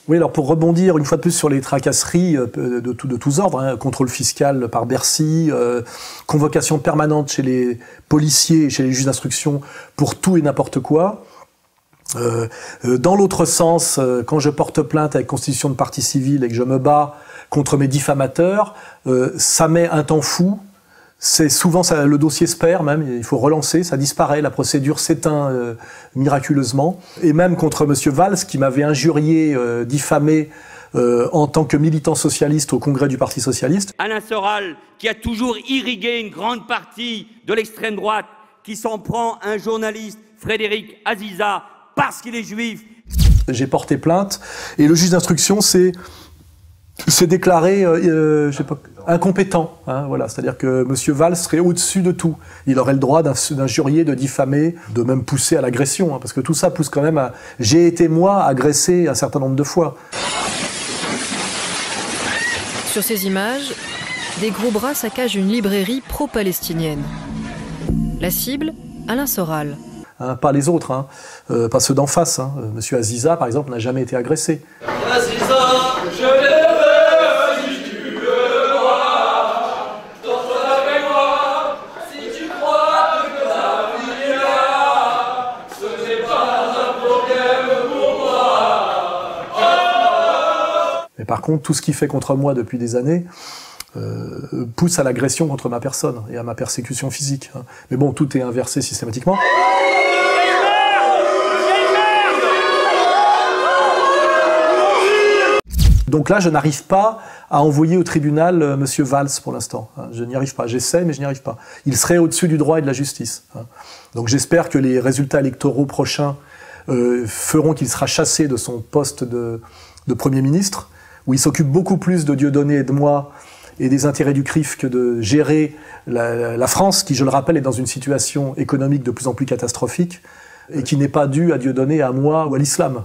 Oui, alors pour rebondir une fois de plus sur les tracasseries de tous ordres, hein, contrôle fiscal par Bercy, convocation permanente chez les policiers et chez les juges d'instruction pour tout et n'importe quoi. Dans l'autre sens, quand je porte plainte avec constitution de partie civile et que je me bats contre mes diffamateurs, ça met un temps fou. C'est souvent le dossier se perd même, il faut relancer, ça disparaît, la procédure s'éteint miraculeusement. Et même contre M. Valls qui m'avait injurié, diffamé en tant que militant socialiste au congrès du Parti socialiste. Alain Soral qui a toujours irrigué une grande partie de l'extrême droite, qui s'en prend à un journaliste, Frédéric Aziza, parce qu'il est juif. J'ai porté plainte et le juge d'instruction s'est déclaré je sais pas, incompétent. Hein, voilà. C'est-à-dire que M. Valls serait au-dessus de tout. Il aurait le droit d'injurier, de diffamer, de même pousser à l'agression. Hein, parce que tout ça pousse quand même à... J'ai été, moi, agressé un certain nombre de fois. Sur ces images, des gros bras saccagent une librairie pro-palestinienne. La cible, Alain Soral. Hein, pas les autres, hein, pas ceux d'en face. Hein. Monsieur Aziza, par exemple, n'a jamais été agressé. Aziza, je l'ai si tu veux moi, danse avec moi, si tu crois que ta vie est là, ce n'est pas un problème pour moi. Oh. Mais par contre, tout ce qu'il fait contre moi depuis des années pousse à l'agression contre ma personne et à ma persécution physique. Hein. Mais bon, tout est inversé systématiquement. Donc là, je n'arrive pas à envoyer au tribunal M. Valls pour l'instant. Hein. Je n'y arrive pas. J'essaie, mais je n'y arrive pas. Il serait au-dessus du droit et de la justice. Hein. Donc j'espère que les résultats électoraux prochains feront qu'il sera chassé de son poste de Premier ministre, où il s'occupe beaucoup plus de Dieudonné et de moi et des intérêts du CRIF que de gérer la France, qui, je le rappelle, est dans une situation économique de plus en plus catastrophique et qui n'est pas due à Dieudonné, à moi ou à l'islam.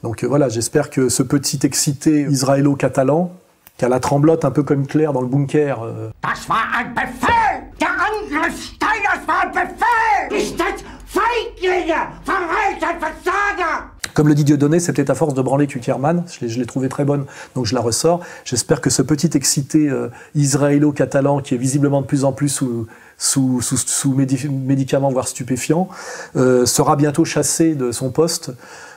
Donc voilà, j'espère que ce petit excité israélo-catalan, qui a la tremblote un peu comme Hitler dans le bunker... Das war ein Befehl! Der Angriffsteil, das war ein Befehl! Ist das Feiglinge, Verräter, Versager! Comme le dit Dieudonné, c'est peut-être à force de branler Kuckerman, je l'ai trouvé très bonne, donc je la ressors. J'espère que ce petit excité israélo-catalan, qui est visiblement de plus en plus sous médicaments, voire stupéfiants, sera bientôt chassé de son poste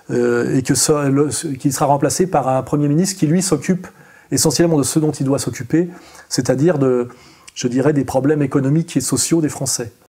et qu'il sera remplacé par un Premier ministre qui, lui, s'occupe essentiellement de ce dont il doit s'occuper, c'est-à-dire je dirais, des problèmes économiques et sociaux des Français.